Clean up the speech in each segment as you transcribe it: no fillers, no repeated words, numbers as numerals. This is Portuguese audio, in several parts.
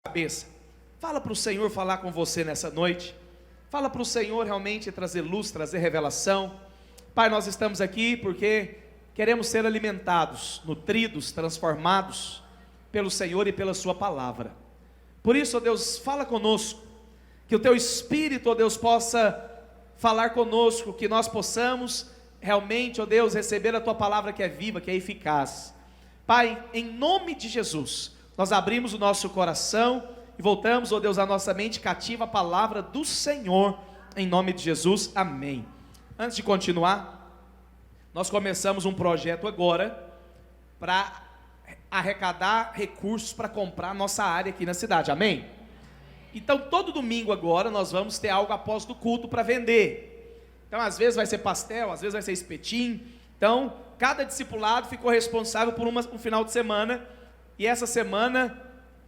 Cabeça. Fala para o Senhor falar com você nessa noite. Fala para o Senhor realmente trazer luz, trazer revelação. Pai, nós estamos aqui porque queremos ser alimentados, nutridos, transformados pelo Senhor e pela sua palavra. Por isso, ó Deus, fala conosco, que o teu Espírito, ó Deus, possa falar conosco, que nós possamos realmente, ó Deus, receber a tua palavra que é viva, que é eficaz. Pai, em nome de Jesus, nós abrimos o nosso coração e voltamos, ó Deus, a nossa mente cativa a palavra do Senhor, em nome de Jesus, amém. Antes de continuar, nós começamos um projeto agora, para arrecadar recursos para comprar nossa área aqui na cidade, amém? Então todo domingo agora nós vamos ter algo após do culto para vender. Então às vezes vai ser pastel, às vezes vai ser espetinho. Então cada discipulado ficou responsável por um final de semana. E essa semana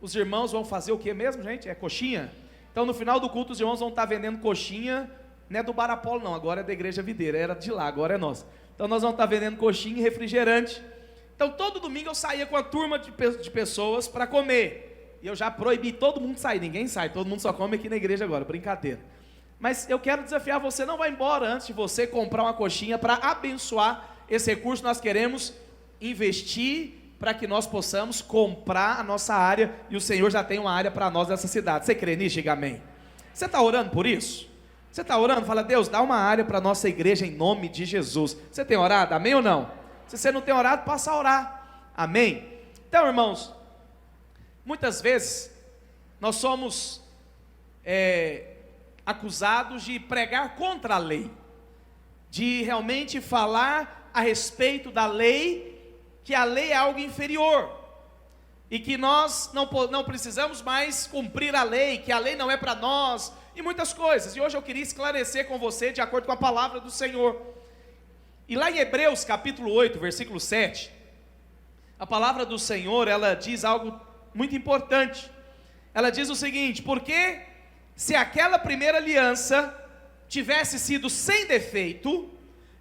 os irmãos vão fazer o que mesmo, gente? É coxinha? Então no final do culto os irmãos vão estar vendendo coxinha. Não é do Bar Apolo não, agora é da Igreja Videira, era de lá, agora é nossa. Então nós vamos estar vendendo coxinha e refrigerante. Então todo domingo eu saía com a turma de pessoas para comer. E eu já proibi todo mundo sair, ninguém sai, todo mundo só come aqui na igreja agora, brincadeira. Mas eu quero desafiar você, não vai embora antes de você comprar uma coxinha para abençoar esse recurso. Nós queremos investir para que nós possamos comprar a nossa área, e o Senhor já tem uma área para nós nessa cidade. Você crê nisso? Diga amém. Você está orando por isso? Você está orando? Fala, Deus, dá uma área para a nossa igreja em nome de Jesus. Você tem orado? Amém ou não? Se você não tem orado, passa a orar. Amém? Então, irmãos, muitas vezes nós somos acusados de pregar contra a lei, de realmente falar a respeito da lei, que a lei é algo inferior, e que nós não precisamos mais cumprir a lei, que a lei não é para nós, e muitas coisas. E hoje eu queria esclarecer com você de acordo com a palavra do Senhor. E lá em Hebreus capítulo 8, versículo 7, a palavra do Senhor, ela diz algo muito importante. Ela diz o seguinte: porque se aquela primeira aliança tivesse sido sem defeito,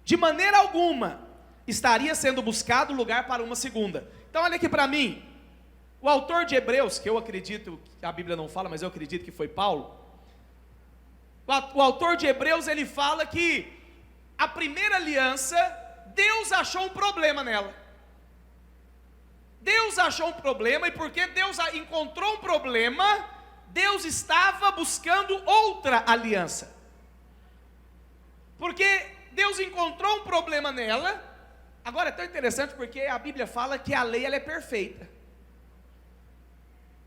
de maneira alguma estaria sendo buscado lugar para uma segunda. Então olha aqui para mim, o autor de Hebreus, que eu acredito, que a Bíblia não fala, mas eu acredito que foi Paulo, o autor de Hebreus, ele fala que a primeira aliança, Deus achou um problema nela. Deus achou um problema, e porque Deus encontrou um problema, Deus estava buscando outra aliança. Porque Deus encontrou um problema nela. Agora é tão interessante porque a Bíblia fala que a lei ela é perfeita.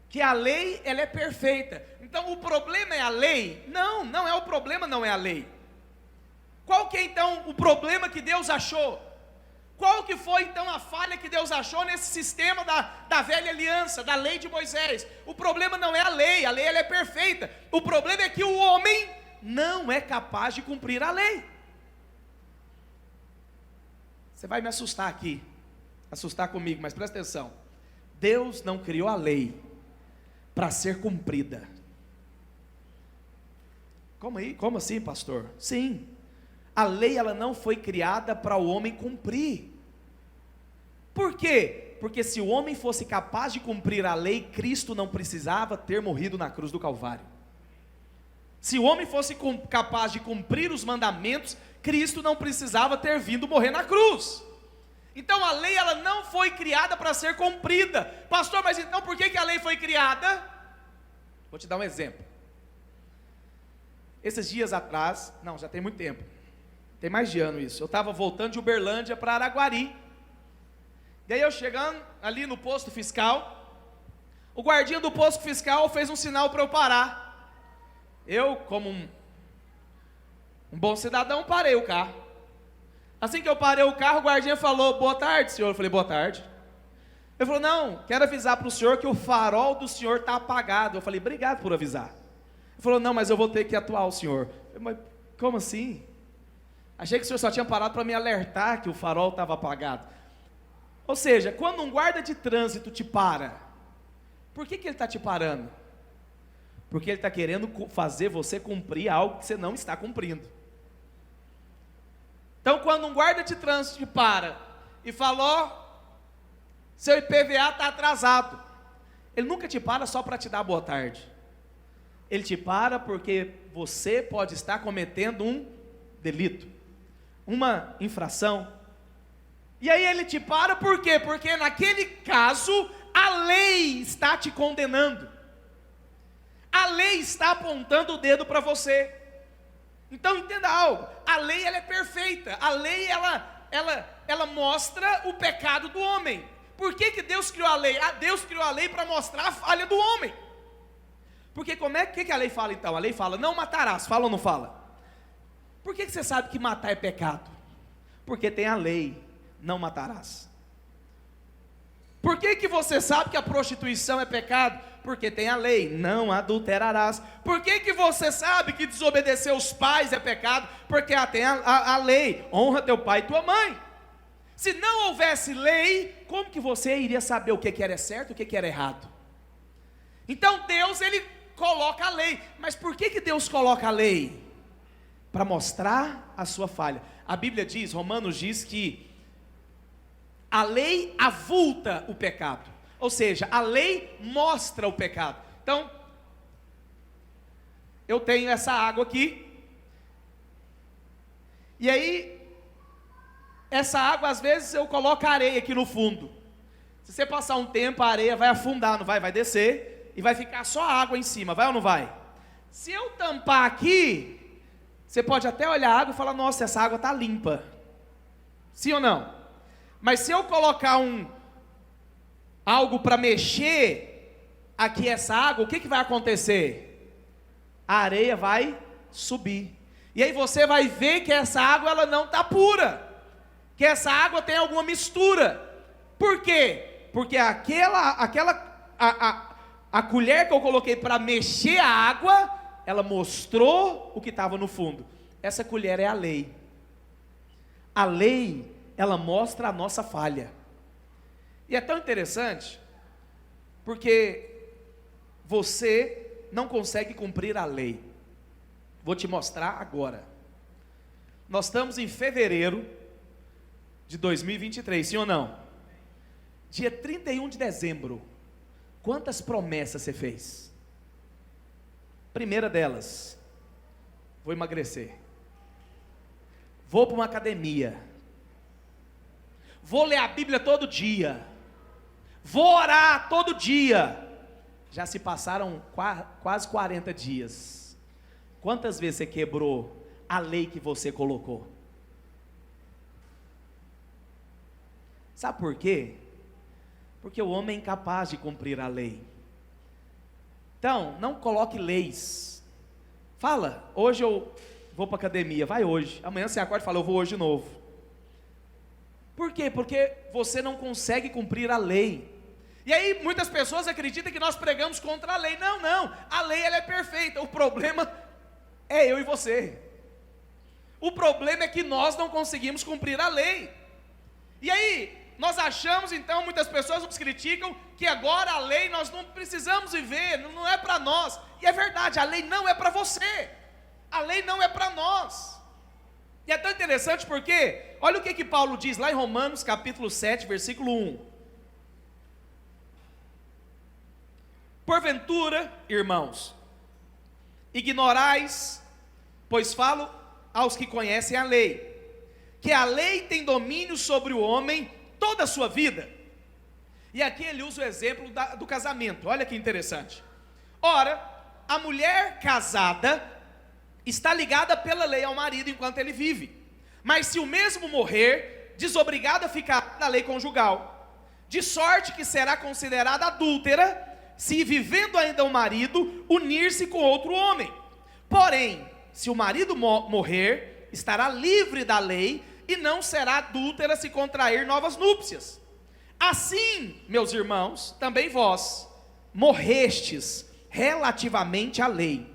Que a lei ela é perfeita. Então o problema é a lei? Não, não é o problema, não é a lei. Qual que é então o problema que Deus achou? Qual que foi então a falha que Deus achou nesse sistema da velha aliança, da lei de Moisés? O problema não é a lei ela é perfeita. O problema é que o homem não é capaz de cumprir a lei. Você vai me assustar aqui, assustar comigo, mas presta atenção. Deus não criou a lei para ser cumprida. Como assim, pastor? Sim. A lei ela não foi criada para o homem cumprir. Por quê? Porque se o homem fosse capaz de cumprir a lei, Cristo não precisava ter morrido na cruz do Calvário. Se o homem fosse capaz de cumprir os mandamentos, Cristo não precisava ter vindo morrer na cruz. Então a lei ela não foi criada para ser cumprida. Pastor, mas então por que a lei foi criada? Vou te dar um exemplo. Esses dias atrás, não, já tem muito tempo, tem mais de ano isso, eu estava voltando de Uberlândia para Araguari. Daí eu chegando ali no posto fiscal, o guardinha do posto fiscal fez um sinal para eu parar. Eu, como um bom cidadão, parei o carro. Assim que eu parei o carro, o guardinha falou: boa tarde, senhor. Eu falei: boa tarde. Ele falou: não, quero avisar para o senhor que o farol do senhor está apagado. Eu falei: obrigado por avisar. Ele falou: não, mas eu vou ter que atuar o senhor. Eu falei: mas como assim? Achei que o senhor só tinha parado para me alertar que o farol estava apagado. Ou seja, quando um guarda de trânsito te para, por que ele está te parando? Porque ele está querendo fazer você cumprir algo que você não está cumprindo. Então quando um guarda de trânsito te para e fala: ó, seu IPVA está atrasado, Ele nunca te para só para te dar boa tarde. Ele te para porque você pode estar cometendo um delito, uma infração. E aí ele te para por quê? Porque naquele caso a lei está te condenando. A lei está apontando o dedo para você. Então entenda algo, a lei ela é perfeita, a lei ela mostra o pecado do homem. Por que Deus criou a lei? Deus criou a lei para mostrar a falha do homem. Porque que a lei fala então? A lei fala, não matarás, fala ou não fala? Por que você sabe que matar é pecado? Porque tem a lei, não matarás. Por que você sabe que a prostituição é pecado? Porque tem a lei, não adulterarás. Por que você sabe que desobedecer os pais é pecado? Porque tem a lei, honra teu pai e tua mãe. Se não houvesse lei, como que você iria saber o que era certo e o que era errado? Então Deus, ele coloca a lei. Mas por que Deus coloca a lei? Para mostrar a sua falha. A Bíblia diz, Romanos diz que a lei avulta o pecado. Ou seja, a lei mostra o pecado. Então, eu tenho essa água aqui. E aí, essa água, às vezes, eu coloco areia aqui no fundo. Se você passar um tempo, a areia vai afundar, não vai? Vai descer e vai ficar só a água em cima, vai ou não vai? Se eu tampar aqui, você pode até olhar a água e falar, nossa, essa água está limpa. Sim ou não? Mas se eu colocar algo para mexer aqui essa água, o que vai acontecer? A areia vai subir. E aí você vai ver que essa água ela não está pura. Que essa água tem alguma mistura. Por quê? Porque a colher que eu coloquei para mexer a água, ela mostrou o que estava no fundo. Essa colher é a lei. A lei, ela mostra a nossa falha. E é tão interessante, porque você não consegue cumprir a lei. Vou te mostrar agora. Nós estamos em fevereiro de 2023, sim ou não? Dia 31 de dezembro. Quantas promessas você fez? Primeira delas, vou emagrecer. Vou para uma academia. Vou ler a Bíblia todo dia. Vou orar todo dia. Já se passaram quase 40 dias. Quantas vezes você quebrou a lei que você colocou? Sabe por quê? Porque o homem é incapaz de cumprir a lei. Então, não coloque leis. Fala, hoje eu vou para a academia, vai hoje. Amanhã você acorda e fala, eu vou hoje de novo. Por quê? Porque você não consegue cumprir a lei. E aí muitas pessoas acreditam que nós pregamos contra a lei. Não, não, a lei ela é perfeita. O problema é eu e você. O problema é que nós não conseguimos cumprir a lei. E aí, nós achamos então, muitas pessoas nos criticam, que agora a lei nós não precisamos viver, não é para nós. E é verdade, a lei não é para você. A lei não é para nós. E é tão interessante porque, olha o que Paulo diz lá em Romanos capítulo 7, versículo 1. Porventura, irmãos, ignorais, pois falo aos que conhecem a lei, que a lei tem domínio sobre o homem toda a sua vida. E aqui ele usa o exemplo do casamento, olha que interessante. Ora, a mulher casada está ligada pela lei ao marido enquanto ele vive, mas se o mesmo morrer, desobrigada ficará da lei conjugal, de sorte que será considerada adúltera, se vivendo ainda o marido, unir-se com outro homem. Porém, se o marido morrer, estará livre da lei, e não será adúltera se contrair novas núpcias. Assim, meus irmãos, também vós morrestes relativamente à lei,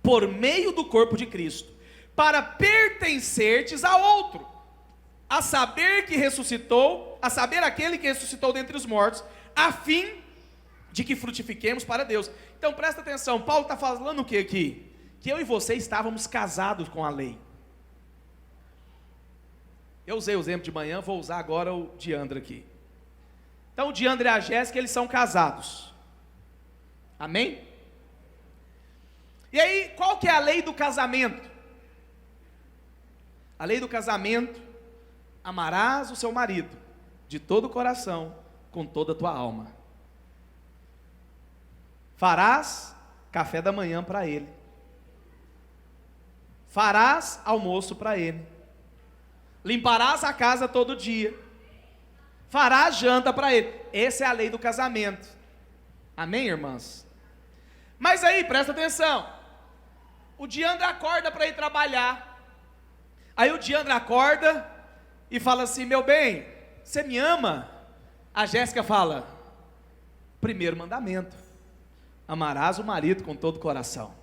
por meio do corpo de Cristo, para pertencerdes a outro, a saber aquele que ressuscitou dentre os mortos, a fim de que frutifiquemos para Deus. Então presta atenção, Paulo está falando o que aqui? Que eu e você estávamos casados com a lei. Eu usei o exemplo de manhã, vou usar agora o Diandra aqui. Então o Diandra e a Jéssica, eles são casados. Amém? E aí, qual que é a lei do casamento? A lei do casamento: amarás o seu marido de todo o coração, com toda a tua alma. Farás café da manhã para ele. Farás almoço para ele. Limparás a casa todo dia. Farás janta para ele. Essa é a lei do casamento. Amém, irmãs? Mas aí, presta atenção. O Diandro acorda para ir trabalhar. Aí o Diandro acorda e fala assim: meu bem, você me ama? A Jéssica fala: primeiro mandamento: amarás o marido com todo o coração.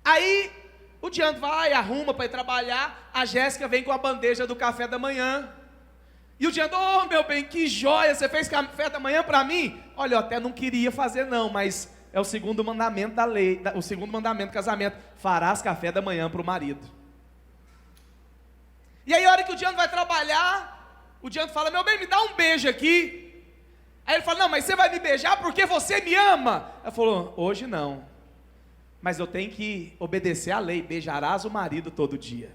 Aí o Diandro vai, arruma para ir trabalhar. A Jéssica vem com a bandeja do café da manhã. E o Diandro: oh meu bem, que joia, você fez café da manhã para mim? Olha, eu até não queria fazer não, mas é o segundo mandamento da lei, o segundo mandamento do casamento: farás café da manhã para o marido. E aí a hora que o Diandro vai trabalhar, o Diandro fala: meu bem, me dá um beijo aqui. Aí ele fala: não, mas você vai me beijar porque você me ama. Ela falou: hoje não, mas eu tenho que obedecer à lei, beijarás o marido todo dia.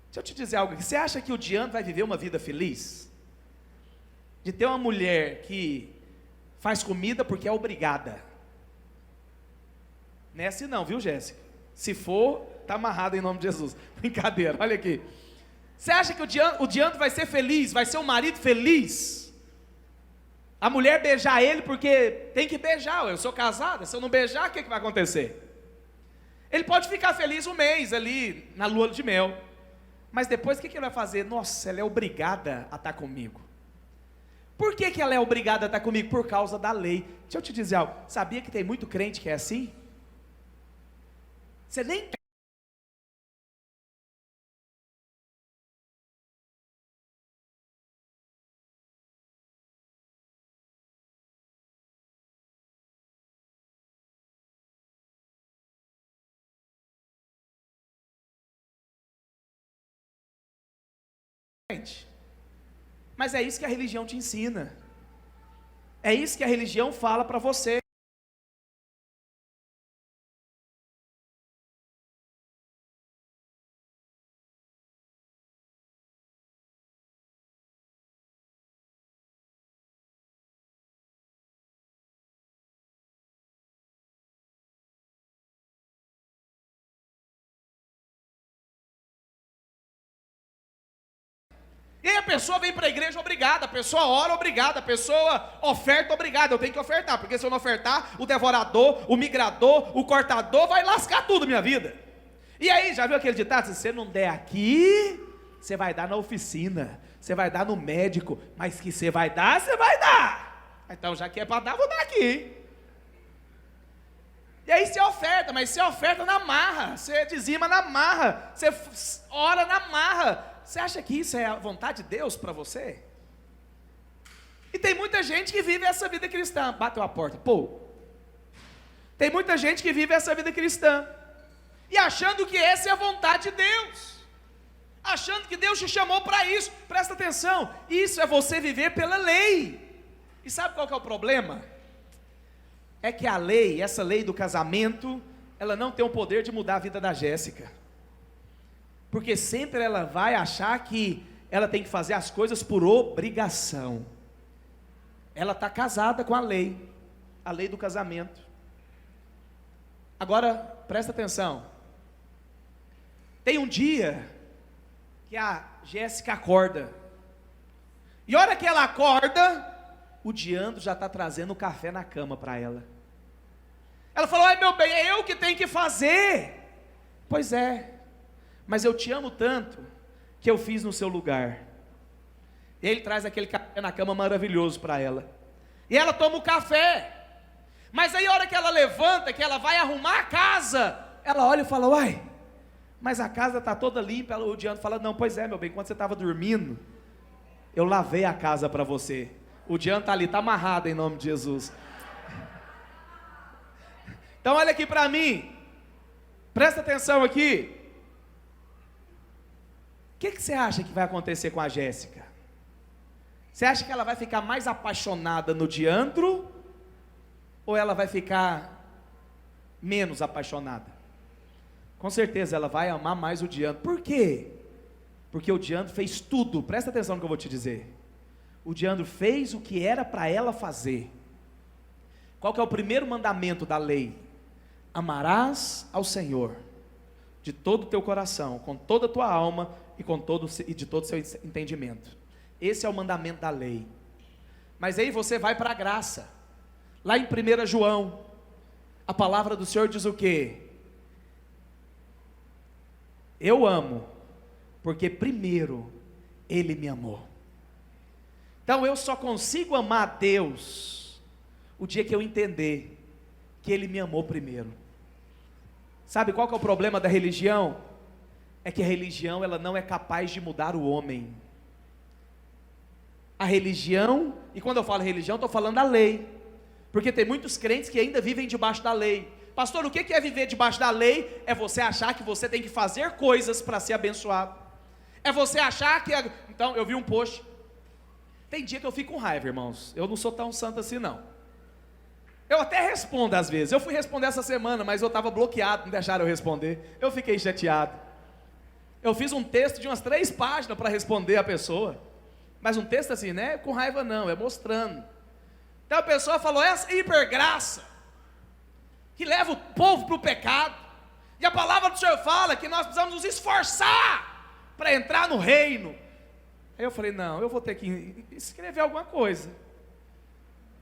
Deixa eu te dizer algo aqui. Você acha que o Diandro vai viver uma vida feliz? De ter uma mulher que faz comida porque é obrigada? Não é assim não, viu, Jéssica? Se for, está amarrado em nome de Jesus. Brincadeira, olha aqui. Você acha que o Diandro vai ser feliz, vai ser um marido feliz? A mulher beijar ele porque tem que beijar. Eu sou casada, se eu não beijar, o que vai acontecer? Ele pode ficar feliz um mês ali na lua de mel, mas depois o que ele vai fazer? Nossa, ela é obrigada a estar comigo. Por que ela é obrigada a estar comigo? Por causa da lei. Deixa eu te dizer algo. Sabia que tem muito crente que é assim? Você nem mas é isso que a religião te ensina. É isso que a religião fala para você. E aí a pessoa vem para a igreja obrigada, a pessoa ora obrigada, a pessoa oferta obrigada. Eu tenho que ofertar, porque se eu não ofertar, o devorador, o migrador, o cortador vai lascar tudo minha vida. E aí, já viu aquele ditado? Se você não der aqui, você vai dar na oficina, você vai dar no médico, mas que você vai dar, você vai dar. Então já que é para dar, vou dar aqui. E aí você oferta, mas você oferta na marra, você dizima na marra, você ora na marra. Você acha que isso é a vontade de Deus para você? E tem muita gente que vive essa vida cristã. Bateu a porta, pô. Tem muita gente que vive essa vida cristã e achando que essa é a vontade de Deus, achando que Deus te chamou para isso. Presta atenção, isso é você viver pela lei. E sabe qual que é o problema? É que a lei, essa lei do casamento, ela não tem o poder de mudar a vida da Jéssica. Porque sempre ela vai achar que ela tem que fazer as coisas por obrigação. Ela está casada com a lei do casamento. Agora, presta atenção. Tem um dia que a Jéssica acorda. E a hora que ela acorda, o Diandro já está trazendo o café na cama para ela. Ela falou: ai meu bem, é eu que tenho que fazer. Pois é. Mas eu te amo tanto que eu fiz no seu lugar. Ele traz aquele café na cama maravilhoso para ela. E ela toma o café. Mas aí a hora que ela levanta, que ela vai arrumar a casa, ela olha e fala: uai, mas a casa está toda limpa. O Diandro fala: não, pois é meu bem, quando você estava dormindo, eu lavei a casa para você. O Diandro está ali, está amarrado em nome de Jesus. Então olha aqui para mim. Presta atenção aqui. O que você acha que vai acontecer com a Jéssica? Você acha que ela vai ficar mais apaixonada no Diandro ou ela vai ficar menos apaixonada? Com certeza ela vai amar mais o Diandro. Por quê? Porque o Diandro fez tudo, presta atenção no que eu vou te dizer. O Diandro fez o que era para ela fazer. Qual que é o primeiro mandamento da lei? Amarás ao Senhor de todo o teu coração, com toda a tua alma e de todo o seu entendimento. Esse é o mandamento da lei. Mas aí você vai para a graça. Lá em 1 João, a palavra do Senhor diz o quê? Eu amo, porque primeiro Ele me amou. Então eu só consigo amar a Deus o dia que eu entender que Ele me amou primeiro. Sabe qual que é o problema da religião? É que a religião ela não é capaz de mudar o homem. A religião, e quando eu falo religião, estou falando da lei, porque tem muitos crentes que ainda vivem debaixo da lei. Pastor, o que é viver debaixo da lei? É você achar que você tem que fazer coisas para ser abençoado. É você achar que... Então, eu vi um post. Tem dia que eu fico com raiva, irmãos. Eu não sou tão santo assim, não. Eu até respondo às vezes. Eu fui responder essa semana, mas eu estava bloqueado, não deixaram eu responder. Eu fiquei chateado. Eu fiz um texto de umas 3 páginas para responder a pessoa. Mas um texto assim, não é com raiva não, é mostrando. Então a pessoa falou, essa hipergraça, que leva o povo para o pecado. E a palavra do Senhor fala que nós precisamos nos esforçar para entrar no reino. Aí eu falei, não, eu vou ter que escrever alguma coisa.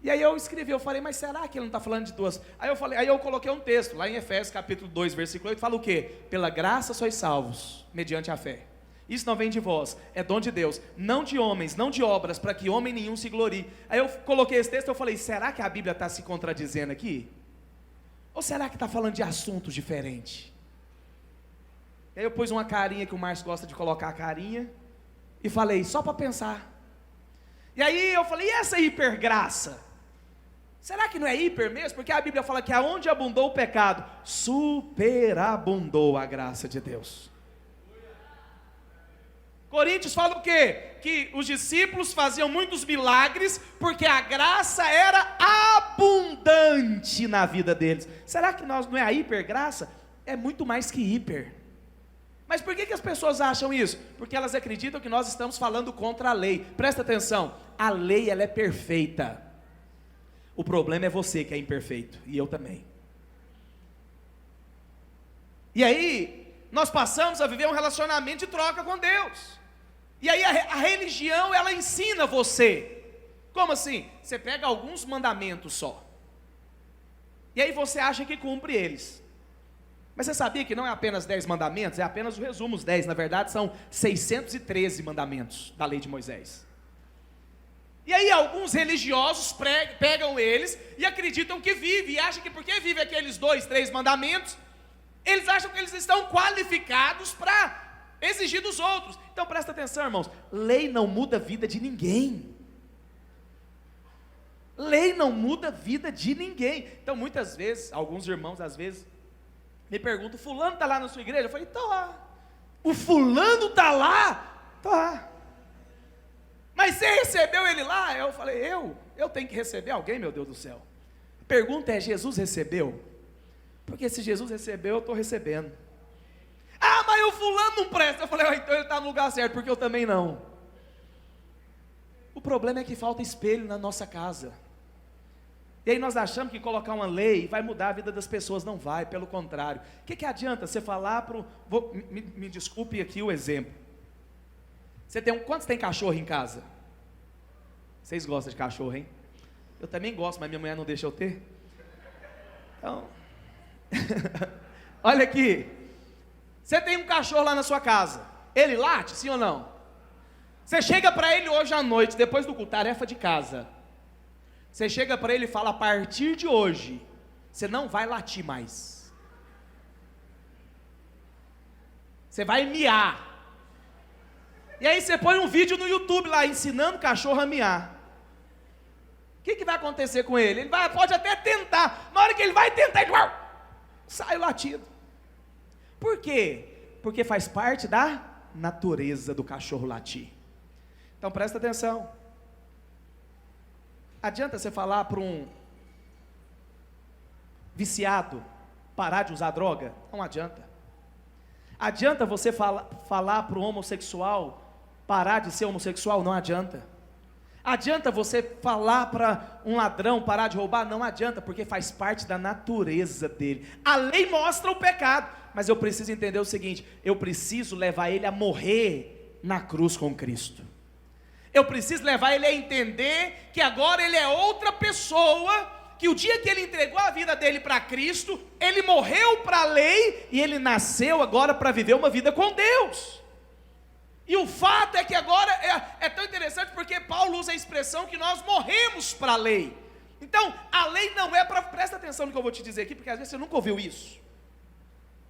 E aí eu escrevi, eu falei, mas será que ele não está falando de duas? Aí eu coloquei um texto, lá em Efésios capítulo 2, versículo 8, fala o quê? Pela graça sois salvos, mediante a fé. Isso não vem de vós, é dom de Deus, não de homens, não de obras, para que homem nenhum se glorie. Aí eu coloquei esse texto, eu falei, será que a Bíblia está se contradizendo aqui? Ou será que está falando de assuntos diferentes? Aí eu pus uma carinha, que o Márcio gosta de colocar a carinha, e falei, só para pensar. E aí eu falei, e essa hipergraça? Será que não é hiper mesmo? Porque a Bíblia fala que aonde abundou o pecado, superabundou a graça de Deus. Coríntios fala o quê? Que os discípulos faziam muitos milagres, porque a graça era abundante na vida deles. Será que não é a hipergraça? É muito mais que hiper. Mas por que as pessoas acham isso? Porque elas acreditam que nós estamos falando contra a lei. Presta atenção, a lei ela é perfeita. O problema é você que é imperfeito, e eu também. E aí, nós passamos a viver um relacionamento de troca com Deus. E aí a religião, ela ensina você. Como assim? Você pega alguns mandamentos só. E aí você acha que cumpre eles. Mas você sabia que não é apenas 10 mandamentos? É apenas o resumo, os 10. Na verdade são 613 mandamentos da lei de Moisés. E aí alguns religiosos pegam eles e acreditam que vive. E acham que porque vive aqueles 2, 3 mandamentos, eles acham que eles estão qualificados para exigir dos outros. Então presta atenção, irmãos, lei não muda a vida de ninguém. Lei não muda a vida de ninguém. Então muitas vezes, alguns irmãos às vezes me perguntam, fulano está lá na sua igreja? Eu falei, está lá. O fulano está lá? Está lá. Mas você recebeu ele lá? Eu falei, eu tenho que receber alguém, meu Deus do céu. A pergunta é, Jesus recebeu? Porque se Jesus recebeu, eu estou recebendo. Ah, mas o fulano não presta. Eu falei, então ele está no lugar certo, porque eu também não. O problema é que falta espelho na nossa casa. E aí nós achamos que colocar uma lei vai mudar a vida das pessoas. Não vai, pelo contrário. O que adianta você falar para o... Me desculpe aqui o exemplo. Quantos tem cachorro em casa? Vocês gostam de cachorro, hein? Eu também gosto, mas minha mulher não deixa eu ter. Então... Olha aqui. Você tem um cachorro lá na sua casa. Ele late, sim ou não? Você chega para ele hoje à noite, depois do culto, tarefa de casa. Você chega para ele e fala, a partir de hoje, você não vai latir mais. Você vai miar. E aí você põe um vídeo no YouTube lá, ensinando o cachorro a miar. O que vai acontecer com ele? Ele pode até tentar. Na hora que ele vai tentar, ele sai o latido. Por quê? Porque faz parte da natureza do cachorro latir. Então presta atenção. Adianta você falar para viciado parar de usar droga? Não adianta. Adianta você falar para o homossexual parar de ser homossexual? Não adianta. Adianta você falar para um ladrão parar de roubar? Não adianta, porque faz parte da natureza dele. A lei mostra o pecado, mas eu preciso entender o seguinte: eu preciso levar ele a morrer na cruz com Cristo. Eu preciso levar ele a entender que agora ele é outra pessoa, que o dia que ele entregou a vida dele para Cristo, ele morreu para a lei e ele nasceu agora para viver uma vida com Deus. E o fato é que agora é tão interessante porque Paulo usa a expressão que nós morremos para a lei. Então, a lei não é para... Presta atenção no que eu vou te dizer aqui, porque às vezes você nunca ouviu isso.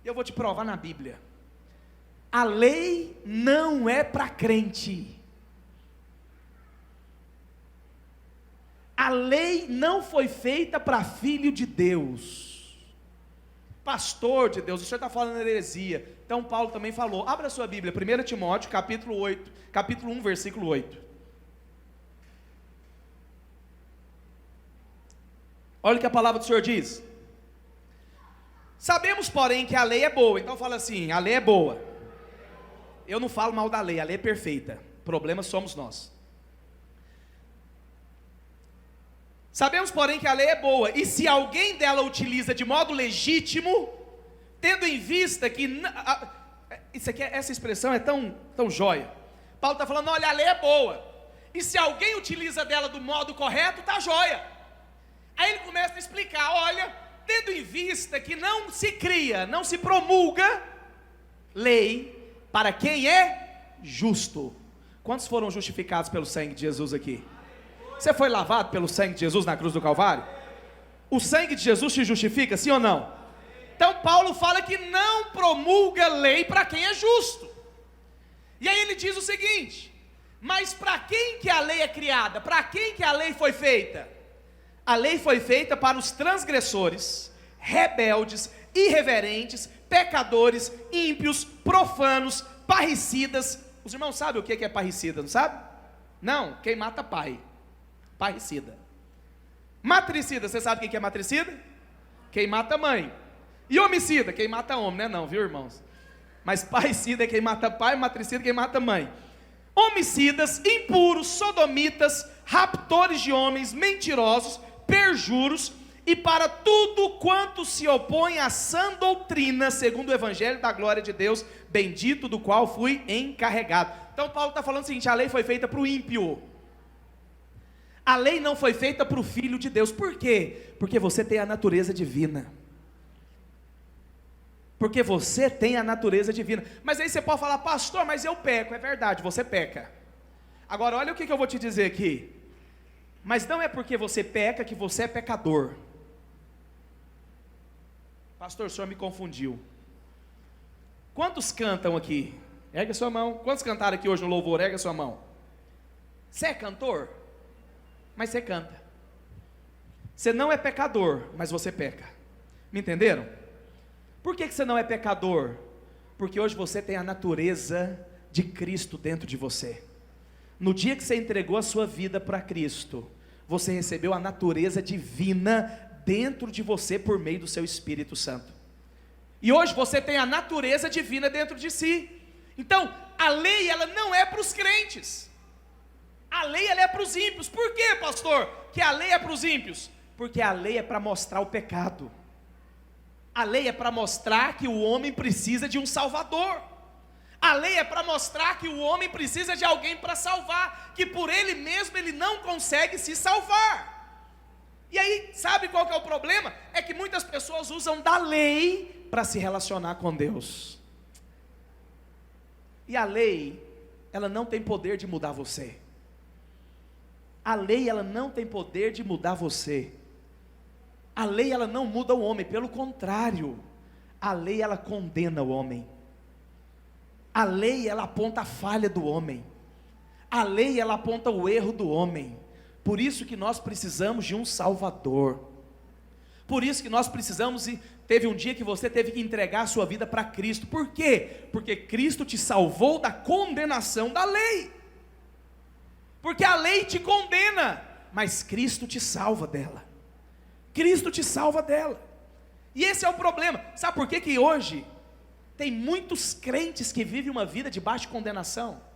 E eu vou te provar na Bíblia. A lei não é para crente. A lei não foi feita para filho de Deus, pastor de Deus. O senhor está falando heresia. Então Paulo também falou. Abra a sua Bíblia, 1 Timóteo, capítulo 1, versículo 8. Olha o que a palavra do Senhor diz. Sabemos, porém, que a lei é boa. Então fala assim: a lei é boa. Eu não falo mal da lei, a lei é perfeita. O problema somos nós. Sabemos, porém, que a lei é boa, e se alguém dela utiliza de modo legítimo, tendo em vista que... essa expressão é tão jóia. Paulo está falando: olha, a lei é boa, e se alguém utiliza dela do modo correto, está jóia. Aí ele começa a explicar: olha, tendo em vista que não se cria, não se promulga lei para quem é justo. Quantos foram justificados pelo sangue de Jesus aqui? Você foi lavado pelo sangue de Jesus na cruz do Calvário? O sangue de Jesus te justifica, sim ou não? Então Paulo fala que não promulga lei para quem é justo. E aí ele diz o seguinte: mas para quem que a lei é criada? Para quem que a lei foi feita? A lei foi feita para os transgressores, rebeldes, irreverentes, pecadores, ímpios, profanos, parricidas. Os irmãos sabem o que é parricida, não sabe? Não, quem mata pai. Parricida. Matricida, você sabe o que é matricida? Quem mata mãe. E homicida, quem mata homem, né? Não, viu, irmãos? Mas parricida é quem mata pai, matricida é quem mata mãe. Homicidas, impuros, sodomitas, raptores de homens, mentirosos, perjuros, e para tudo quanto se opõe à sã doutrina, segundo o evangelho da glória de Deus, bendito do qual fui encarregado. Então Paulo está falando o seguinte: a lei foi feita para o ímpio. A lei não foi feita para o filho de Deus. Por quê? Porque você tem a natureza divina. Porque você tem a natureza divina. Mas aí você pode falar: pastor, mas eu peco. É verdade, você peca. Agora olha o que eu vou te dizer aqui. Mas não é porque você peca que você é pecador. Pastor, o senhor me confundiu. Quantos cantam aqui? Ergue a sua mão. Quantos cantaram aqui hoje no louvor? Ergue a sua mão. Você é cantor? Mas você canta. Você não é pecador, mas você peca. Me entenderam? Por que você não é pecador? Porque hoje você tem a natureza de Cristo dentro de você. No dia que você entregou a sua vida para Cristo, você recebeu a natureza divina dentro de você por meio do seu Espírito Santo. E hoje você tem a natureza divina dentro de si. Então, a lei ela não é para os crentes. A lei ela é para os ímpios. Por quê, pastor, que a lei é para os ímpios? Porque a lei é para mostrar o pecado. A lei é para mostrar que o homem precisa de um salvador. A lei é para mostrar que o homem precisa de alguém para salvar, que por ele mesmo ele não consegue se salvar. E aí, sabe qual que é o problema? É que muitas pessoas usam da lei para se relacionar com Deus. E a lei, ela não tem poder de mudar você. A lei ela não tem poder de mudar você. A lei ela não muda o homem, pelo contrário, a lei ela condena o homem. A lei ela aponta a falha do homem. A lei ela aponta o erro do homem. Por isso que nós precisamos de um Salvador. Por isso que nós precisamos, e teve um dia que você teve que entregar a sua vida para Cristo. Por quê? Porque Cristo te salvou da condenação da lei. Porque a lei te condena, mas Cristo te salva dela. Cristo te salva dela. E esse é o problema. Sabe por que que hoje tem muitos crentes que vivem uma vida debaixo de condenação?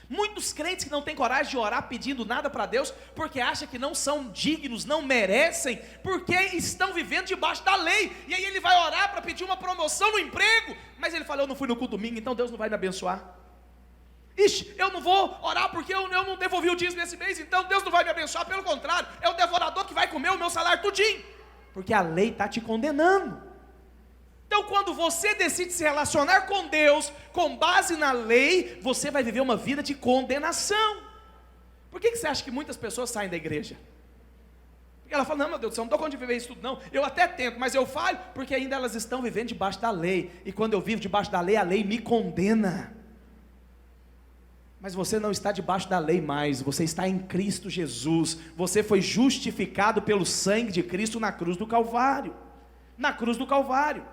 Muitos crentes que não têm coragem de orar pedindo nada para Deus, porque acham que não são dignos, não merecem, porque estão vivendo debaixo da lei. E aí ele vai orar para pedir uma promoção no emprego, mas ele fala: eu não fui no culto domingo, então Deus não vai me abençoar. Ixi, eu não vou orar porque eu não devolvi o dízimo nesse mês, então Deus não vai me abençoar. Pelo contrário, é o devorador que vai comer o meu salário tudinho, porque a lei está te condenando. Então, quando você decide se relacionar com Deus com base na lei, você vai viver uma vida de condenação. Por que você acha que muitas pessoas saem da igreja? Porque ela fala: não, meu Deus do céu, não estou conta de viver isso tudo não, eu até tento, mas eu falho, porque ainda elas estão vivendo debaixo da lei, e quando eu vivo debaixo da lei, a lei me condena. Mas você não está debaixo da lei mais, você está em Cristo Jesus, você foi justificado pelo sangue de Cristo na cruz do Calvário, na cruz do Calvário.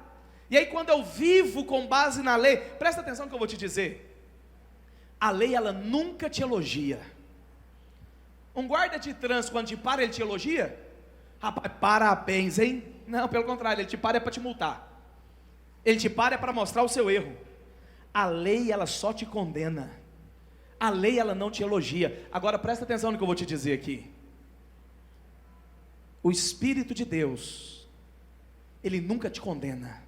E aí quando eu vivo com base na lei, presta atenção no que eu vou te dizer, a lei ela nunca te elogia. Um guarda de trânsito, quando te para, ele te elogia? Rapaz, parabéns, hein? Não, pelo contrário, ele te para é para te multar, ele te para é para mostrar o seu erro. A lei ela só te condena, a lei ela não te elogia. Agora presta atenção no que eu vou te dizer aqui. O Espírito de Deus, ele nunca te condena,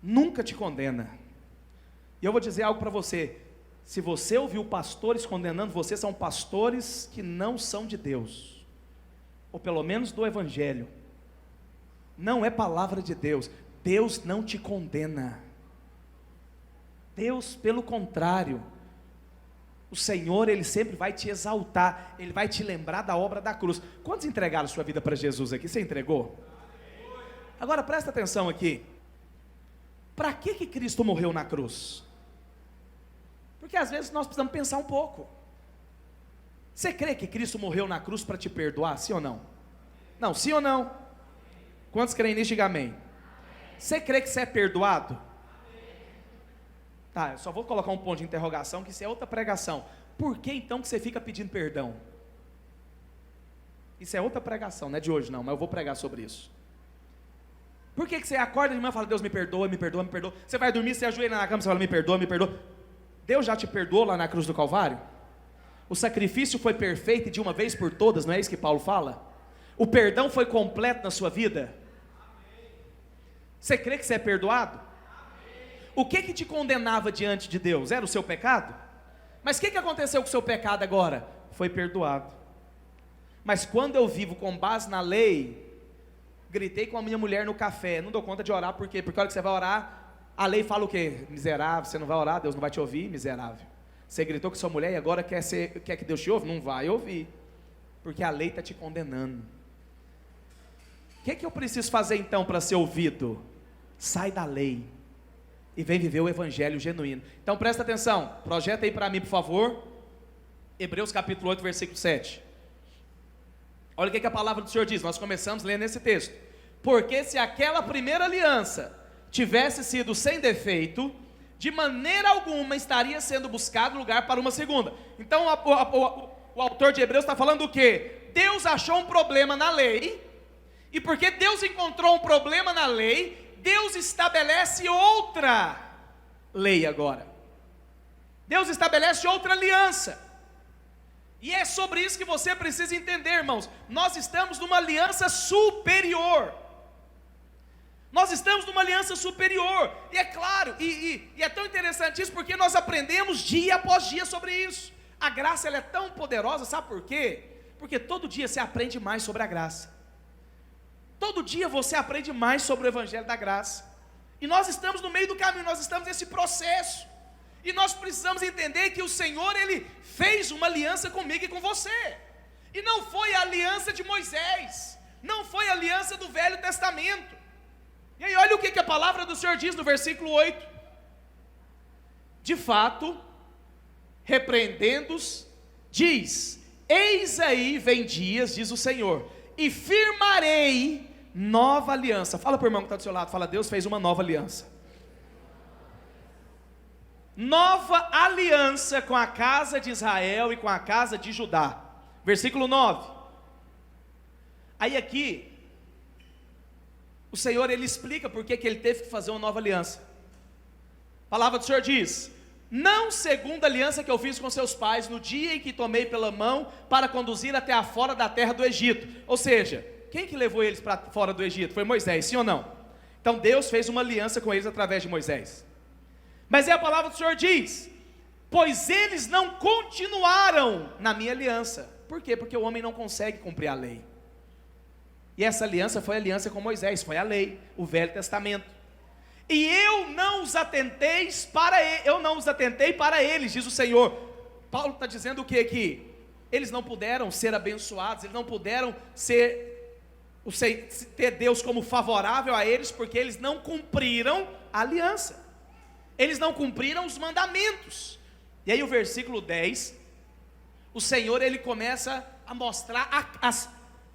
nunca te condena. E eu vou dizer algo para você: se você ouviu pastores condenando você, são pastores que não são de Deus, ou pelo menos do Evangelho, não é palavra de Deus. Deus não te condena, Deus, pelo contrário, o Senhor, Ele sempre vai te exaltar, Ele vai te lembrar da obra da cruz. Quantos entregaram sua vida para Jesus aqui? Você entregou? Agora presta atenção aqui, para que Cristo morreu na cruz? Porque às vezes nós precisamos pensar um pouco. Você crê que Cristo morreu na cruz para te perdoar, sim ou não? Não, sim ou não? Quantos creem nisso, diga amém. Você crê que você é perdoado? Tá, eu só vou colocar um ponto de interrogação, que isso é outra pregação. Por que então que você fica pedindo perdão? Isso é outra pregação, não é de hoje não, mas eu vou pregar sobre isso. Por que você acorda de manhã e fala: Deus me perdoa, me perdoa, me perdoa? Você vai dormir, você ajoelha na cama e fala: me perdoa, me perdoa. Deus já te perdoou lá na cruz do Calvário? O sacrifício foi perfeito de uma vez por todas, não é isso que Paulo fala? O perdão foi completo na sua vida? Você crê que você é perdoado? O que te condenava diante de Deus? Era o seu pecado? Mas o que aconteceu com o seu pecado agora? Foi perdoado. Mas quando eu vivo com base na lei, gritei com a minha mulher no café, não dou conta de orar, por quê? Porque a hora que você vai orar, a lei fala o quê? Miserável, você não vai orar, Deus não vai te ouvir, miserável. Você gritou com sua mulher e agora quer que Deus te ouve? Não vai ouvir, porque a lei está te condenando. O que eu preciso fazer então para ser ouvido? Sai da lei e vem viver o Evangelho genuíno. Então presta atenção, projeta aí para mim por favor, Hebreus capítulo 8, versículo 7. Olha o que a palavra do Senhor diz, nós começamos lendo esse texto. Porque se aquela primeira aliança tivesse sido sem defeito, de maneira alguma estaria sendo buscado lugar para uma segunda. Então o autor de Hebreus está falando o quê? Deus achou um problema na lei, e porque Deus encontrou um problema na lei, Deus estabelece outra lei agora. Deus estabelece outra aliança. E é sobre isso que você precisa entender, irmãos. Nós estamos numa aliança superior. Nós estamos numa aliança superior. E é claro, e é tão interessante isso, porque nós aprendemos dia após dia sobre isso. A graça ela é tão poderosa, sabe por quê? Porque todo dia você aprende mais sobre a graça. Todo dia você aprende mais sobre o Evangelho da Graça. E nós estamos no meio do caminho, nós estamos nesse processo. E nós precisamos entender que o Senhor, Ele fez uma aliança comigo e com você. E não foi a aliança de Moisés, não foi a aliança do Velho Testamento. E aí olha o que a palavra do Senhor diz no versículo 8. De fato, repreendendo-os, diz: eis aí vem dias, diz o Senhor, e firmarei nova aliança. Fala para o irmão que está do seu lado, fala: Deus fez uma nova aliança. Nova aliança com a casa de Israel e com a casa de Judá. Versículo 9: Aí aqui, o Senhor, Ele explica por que Ele teve que fazer uma nova aliança. A palavra do Senhor diz: não segundo a aliança que eu fiz com seus pais, no dia em que tomei pela mão, para conduzir até a fora da terra do Egito. Ou seja, quem que levou eles para fora do Egito? Foi Moisés, sim ou não? Então Deus fez uma aliança com eles através de Moisés. Mas a palavra do Senhor diz: pois eles não continuaram na minha aliança. Por quê? Porque o homem não consegue cumprir a lei. E essa aliança foi a aliança com Moisés, foi a lei, o Velho Testamento. E eu não os atentei para eles, diz o Senhor. Paulo está dizendo o que aqui? Eles não puderam ser abençoados, eles não puderam ter Deus como favorável a eles, porque eles não cumpriram a aliança, eles não cumpriram os mandamentos. E aí o versículo 10, o Senhor, Ele começa a mostrar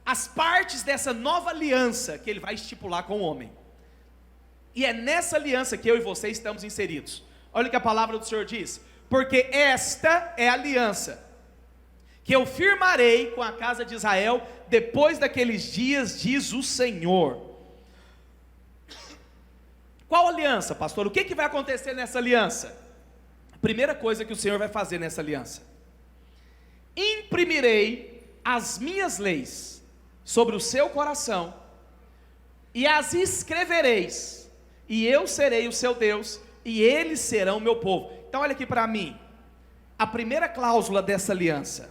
as partes dessa nova aliança que Ele vai estipular com o homem. E é nessa aliança que eu e você estamos inseridos. Olha o que a palavra do Senhor diz: porque esta é a aliança que eu firmarei com a casa de Israel depois daqueles dias, diz o Senhor. Qual aliança, pastor? O que vai acontecer nessa aliança? A primeira coisa que o Senhor vai fazer nessa aliança: imprimirei as minhas leis sobre o seu coração, e as escrevereis, e eu serei o seu Deus, e eles serão o meu povo. Então olha aqui para mim, a primeira cláusula dessa aliança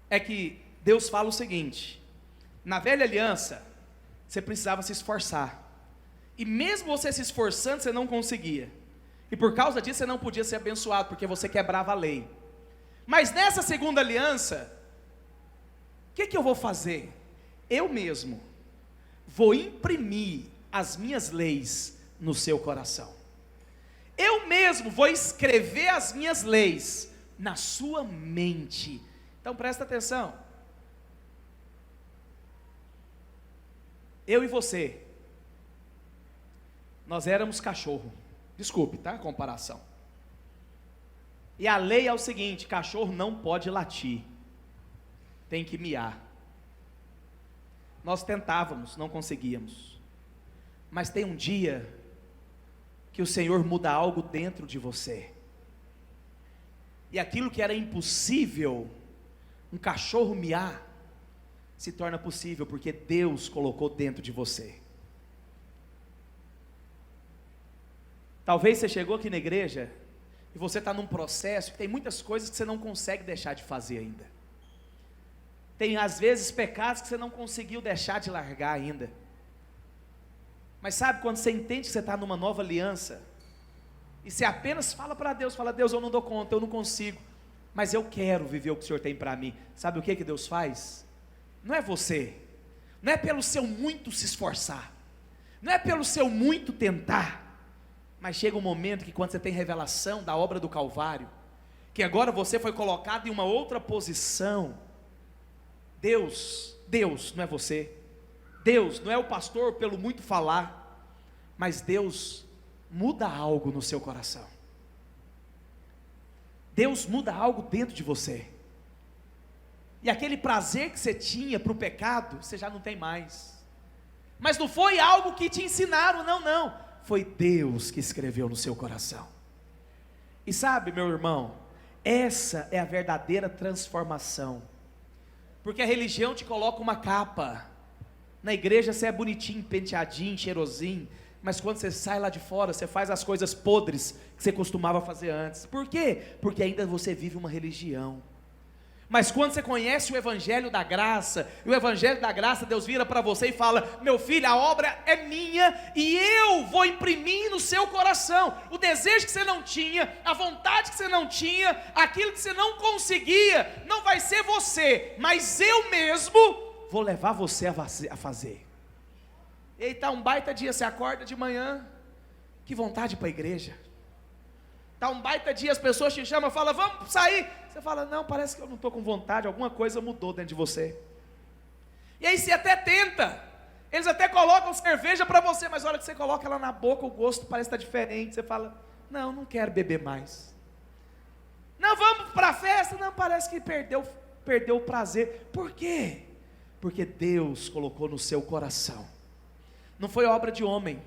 é que Deus fala o seguinte: na velha aliança, você precisava se esforçar, e mesmo você se esforçando, você não conseguia, e por causa disso você não podia ser abençoado, porque você quebrava a lei. Mas nessa segunda aliança, o que eu vou fazer? Eu mesmo vou imprimir as minhas leis no seu coração. Eu mesmo vou escrever as minhas leis na sua mente. Então presta atenção. Eu e você, nós éramos cachorro. Desculpe, tá? A comparação. E a lei é o seguinte: cachorro não pode latir, tem que miar. Nós tentávamos, não conseguíamos. Mas tem um dia que o Senhor muda algo dentro de você, e aquilo que era impossível, um cachorro miar, se torna possível, porque Deus colocou dentro de você. Talvez você chegou aqui na igreja e você está num processo que tem muitas coisas que você não consegue deixar de fazer ainda. Tem às vezes pecados que você não conseguiu deixar de largar ainda. Mas sabe, quando você entende que você está numa nova aliança, e você apenas fala para Deus, fala: Deus, eu não dou conta, eu não consigo, mas eu quero viver o que o Senhor tem para mim. Sabe o que Deus faz? Não é você, não é pelo seu muito se esforçar, não é pelo seu muito tentar, mas chega um momento que quando você tem revelação da obra do Calvário, que agora você foi colocado em uma outra posição, Deus não é você, Deus não é o pastor pelo muito falar, mas Deus muda algo no seu coração. Deus muda algo dentro de você, e aquele prazer que você tinha para o pecado, você já não tem mais. Mas não foi algo que te ensinaram, não, foi Deus que escreveu no seu coração. E sabe, meu irmão, essa é a verdadeira transformação, porque a religião te coloca uma capa. Na igreja você é bonitinho, penteadinho, cheirosinho, mas quando você sai lá de fora, você faz as coisas podres que você costumava fazer antes. Por quê? Porque ainda você vive uma religião. Mas quando você conhece o Evangelho da Graça, e o Evangelho da Graça, Deus vira para você e fala: meu filho, a obra é minha, e eu vou imprimir no seu coração o desejo que você não tinha, a vontade que você não tinha, aquilo que você não conseguia, não vai ser você, mas eu mesmo vou levar você a fazer. Eita, um baita dia, você acorda de manhã, que vontade para a igreja. Está um baita dia, as pessoas te chamam, falam: vamos sair. Você fala: não, parece que eu não estou com vontade, alguma coisa mudou dentro de você. E aí você até tenta, eles até colocam cerveja para você, mas a hora que você coloca ela na boca, o gosto parece estar diferente. Você fala: não quero beber mais. Não, vamos para a festa. Não, parece que perdeu o prazer. Por quê? Porque Deus colocou no seu coração. Não foi obra de homem,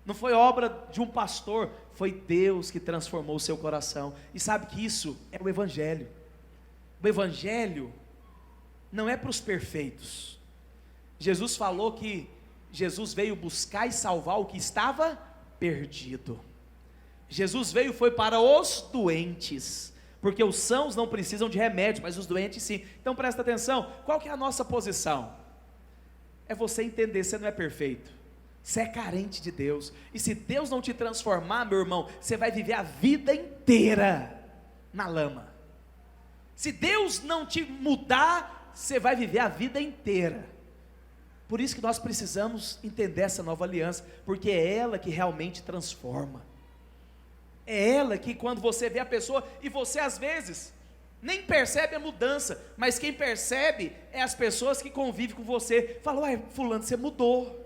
não foi obra de um pastor, foi Deus que transformou o seu coração. E sabe que isso é o Evangelho. O Evangelho não é para os perfeitos. Jesus falou que Jesus veio buscar e salvar o que estava perdido. Jesus veio foi para os doentes, porque os sãos não precisam de remédio, mas os doentes sim. Então presta atenção, qual que é a nossa posição? É você entender, você não é perfeito, você é carente de Deus, e se Deus não te transformar, meu irmão, você vai viver a vida inteira na lama. Se Deus não te mudar, você vai viver a vida inteira. Por isso que nós precisamos entender essa nova aliança, porque é ela que realmente transforma. É ela que, quando você vê a pessoa, e você às vezes nem percebe a mudança, mas quem percebe é as pessoas que convivem com você. Fala, uai, fulano, você mudou,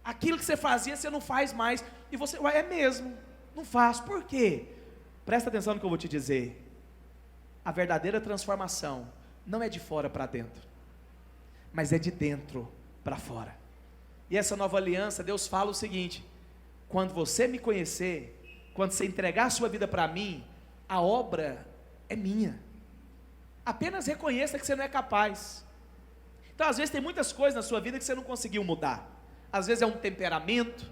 aquilo que você fazia você não faz mais, e você, uai, é mesmo, não faço, por quê? Presta atenção no que eu vou te dizer, a verdadeira transformação não é de fora para dentro, mas é de dentro para fora. E essa nova aliança, Deus fala o seguinte: quando você me conhecer, quando você entregar a sua vida para mim, a obra é minha. Apenas reconheça que você não é capaz. Então às vezes tem muitas coisas na sua vida que você não conseguiu mudar. Às vezes é um temperamento,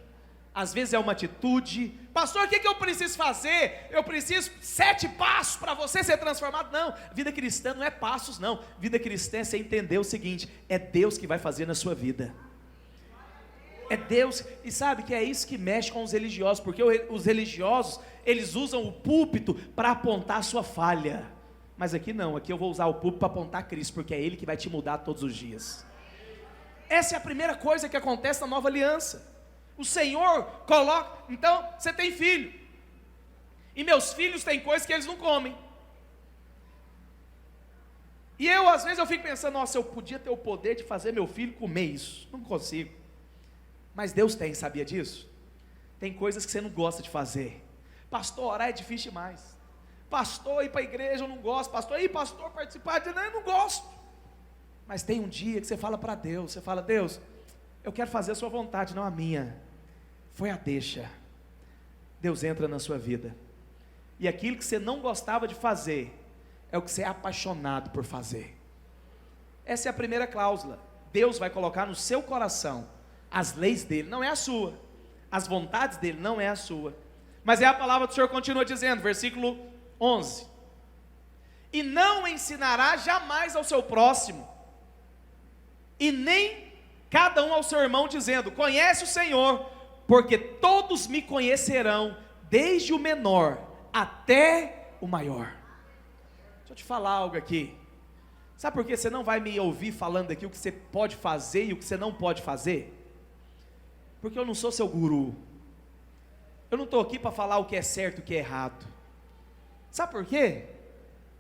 às vezes é uma atitude. Pastor, o que eu preciso fazer? Eu preciso 7 passos para você ser transformado. Não, vida cristã não é passos não. Vida cristã é você entender o seguinte: é Deus que vai fazer na sua vida. É Deus, e sabe que é isso que mexe com os religiosos, porque os religiosos, eles usam o púlpito para apontar a sua falha, mas aqui não, aqui eu vou usar o púlpito para apontar Cristo, porque é Ele que vai te mudar todos os dias. Essa é a primeira coisa que acontece na nova aliança. O Senhor coloca, então, você tem filho, e meus filhos têm coisas que eles não comem, e às vezes eu fico pensando, nossa, eu podia ter o poder de fazer meu filho comer isso, não consigo. Mas Deus tem, sabia disso? Tem coisas que você não gosta de fazer. Pastor, orar é difícil demais. Pastor, ir para a igreja eu não gosto. Pastor, participar de eu não gosto. Mas tem um dia que você fala para Deus, você fala, Deus, eu quero fazer a sua vontade, não a minha. Foi a deixa. Deus entra na sua vida. E aquilo que você não gostava de fazer, é o que você é apaixonado por fazer. Essa é a primeira cláusula. Deus vai colocar no seu coração as leis dele, não é a sua, as vontades dele não é a sua, mas é a palavra do Senhor continua dizendo, versículo 11, e não ensinará jamais ao seu próximo, e nem cada um ao seu irmão, dizendo, conhece o Senhor, porque todos me conhecerão, desde o menor até o maior. Deixa eu te falar algo aqui, sabe por que você não vai me ouvir falando aqui o que você pode fazer e o que você não pode fazer? Porque eu não sou seu guru, eu não estou aqui para falar o que é certo e o que é errado. Sabe por quê?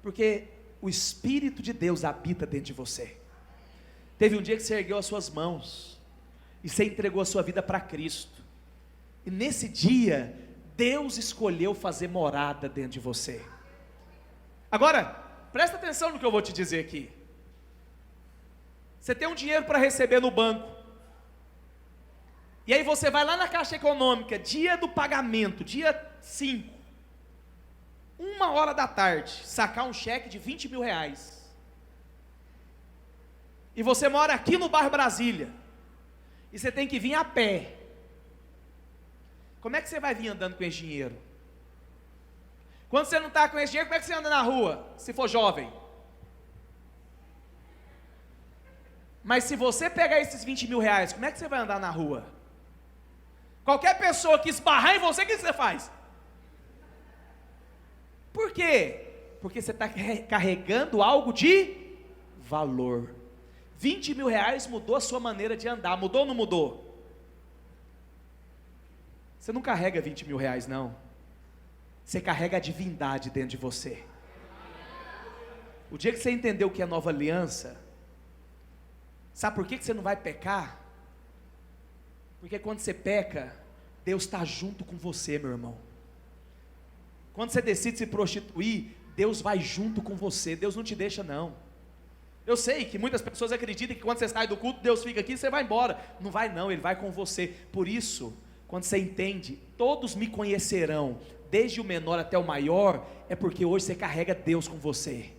Porque o Espírito de Deus habita dentro de você. Teve um dia que você ergueu as suas mãos, e você entregou a sua vida para Cristo, e nesse dia, Deus escolheu fazer morada dentro de você. Agora, presta atenção no que eu vou te dizer aqui. Você tem um dinheiro para receber no banco, e aí você vai lá na Caixa Econômica, dia do pagamento, dia 5, 1h da tarde, sacar um cheque de 20 mil reais, e você mora aqui no bairro Brasília, e você tem que vir a pé. Como é que você vai vir andando com esse dinheiro? Quando você não está com esse dinheiro, como é que você anda na rua, se for jovem? Mas se você pegar esses 20 mil reais, como é que você vai andar na rua? Qualquer pessoa que esbarrar em você, o que você faz? Por quê? Porque você está carregando algo de valor. 20 mil reais mudou a sua maneira de andar, mudou ou não mudou? Você não carrega 20 mil reais não, você carrega a divindade dentro de você. O dia que você entendeu o que é nova aliança, sabe por que você não vai pecar? Porque quando você peca, Deus está junto com você, meu irmão. Quando você decide se prostituir, Deus vai junto com você, Deus não te deixa não. Eu sei que muitas pessoas acreditam que quando você sai do culto, Deus fica aqui e você vai embora. Não vai não, Ele vai com você. Por isso, quando você entende, todos me conhecerão, desde o menor até o maior, é porque hoje você carrega Deus com você.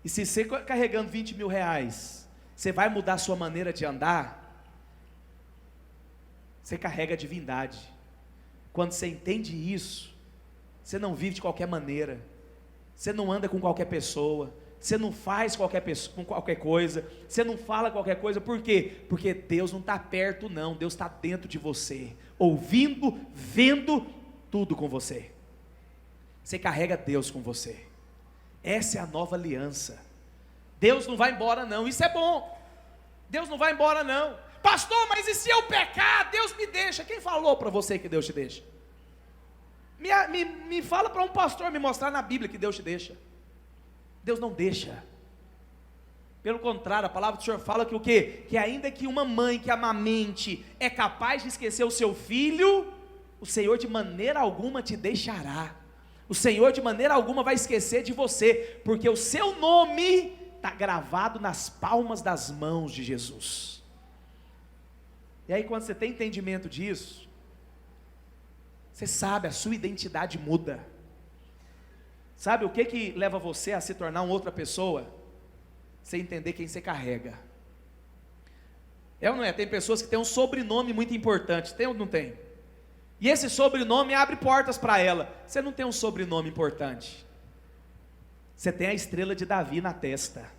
E se você carregando 20 mil reais, você vai mudar a sua maneira de andar, você carrega a divindade. Quando você entende isso, você não vive de qualquer maneira, você não anda com qualquer pessoa, você não faz com qualquer coisa, você não fala qualquer coisa. Por quê? Porque Deus não está perto não, Deus está dentro de você, ouvindo, vendo tudo com você. Você carrega Deus com você. Essa é a nova aliança. Deus não vai embora não, isso é bom. Deus não vai embora não. Pastor, mas e se eu pecar, Deus me deixa? Quem falou para você que Deus te deixa? Me fala para um pastor me mostrar na Bíblia que Deus te deixa. Deus não deixa. Pelo contrário, a palavra do Senhor fala que o quê? Que ainda que uma mãe que amamente é capaz de esquecer o seu filho, o Senhor de maneira alguma te deixará. O Senhor de maneira alguma vai esquecer de você, porque o seu nome está gravado nas palmas das mãos de Jesus. E aí quando você tem entendimento disso, você sabe, a sua identidade muda. Sabe o que leva você a se tornar uma outra pessoa? Você entender quem você carrega. É ou não é? Tem pessoas que têm um sobrenome muito importante, tem ou não tem? E esse sobrenome abre portas para ela. Você não tem um sobrenome importante, você tem a estrela de Davi na testa,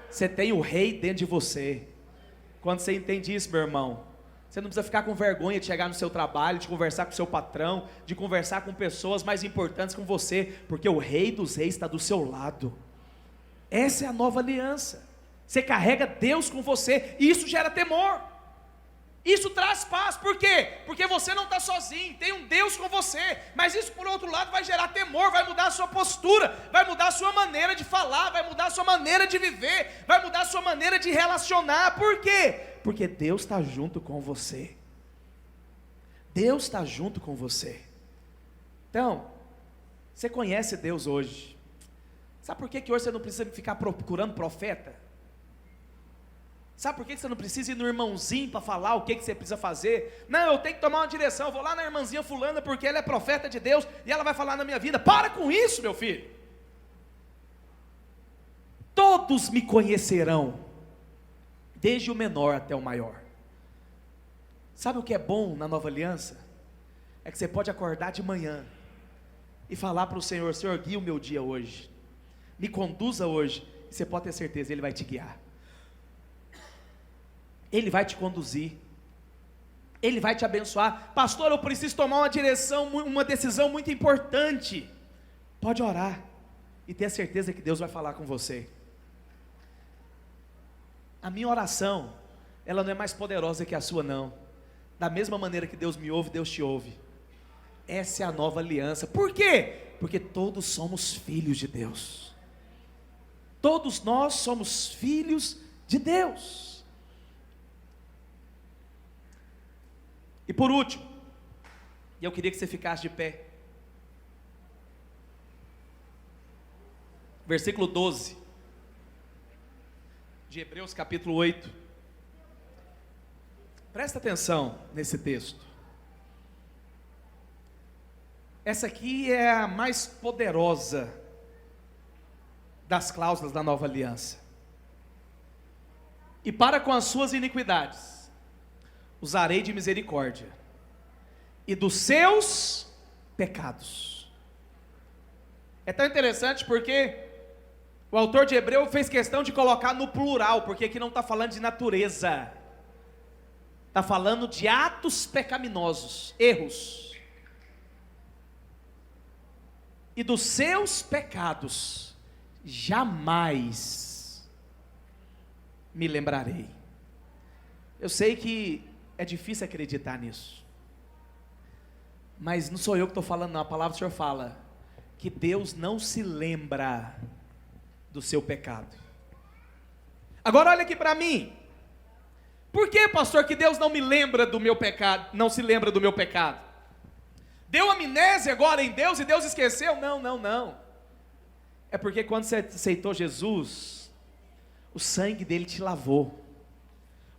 você tem o rei dentro de você. Quando você entende isso, meu irmão, você não precisa ficar com vergonha de chegar no seu trabalho, de conversar com o seu patrão, de conversar com pessoas mais importantes que você, porque o rei dos reis está do seu lado. Essa é a nova aliança. Você carrega Deus com você, e isso gera temor. Isso traz paz, por quê? Porque você não está sozinho, tem um Deus com você. Mas isso por outro lado vai gerar temor, vai mudar a sua postura, vai mudar a sua maneira de falar, vai mudar a sua maneira de viver, vai mudar a sua maneira de relacionar. Por quê? Porque Deus está junto com você. Deus está junto com você. Então, você conhece Deus hoje. Sabe por que hoje você não precisa ficar procurando profeta? Sabe por que você não precisa ir no irmãozinho para falar o que você precisa fazer? Não, eu tenho que tomar uma direção, eu vou lá na irmãzinha fulana porque ela é profeta de Deus e ela vai falar na minha vida. Para com isso, meu filho. Todos me conhecerão, desde o menor até o maior. Sabe o que é bom na nova aliança? É que você pode acordar de manhã e falar para o Senhor: Senhor, guia o meu dia hoje, me conduza hoje, e você pode ter certeza, Ele vai te guiar. Ele vai te conduzir, Ele vai te abençoar. Pastor, eu preciso tomar uma decisão muito importante. Pode orar e ter certeza que Deus vai falar com você. A minha oração, ela não é mais poderosa que a sua não. Da mesma maneira que Deus me ouve, Deus te ouve. Essa é a nova aliança. Por quê? Porque todos somos filhos de Deus. Todos nós somos filhos de Deus. E por último, e eu queria que você ficasse de pé, versículo 12, de Hebreus capítulo 8, presta atenção nesse texto. Essa aqui é a mais poderosa das cláusulas da nova aliança. E para com as suas iniquidades usarei de misericórdia, e dos seus pecados. É tão interessante porque o autor de Hebreu fez questão de colocar no plural, porque aqui não está falando de natureza, está falando de atos pecaminosos, erros. E dos seus pecados jamais me lembrarei. Eu sei que é difícil acreditar nisso, mas não sou eu que estou falando não, a palavra do Senhor fala que Deus não se lembra do seu pecado. Agora olha aqui para mim, por que, pastor, que Deus não me lembra do meu pecado, não se lembra do meu pecado? Deu amnésia agora em Deus e Deus esqueceu? Não. É porque quando você aceitou Jesus, o sangue dele te lavou,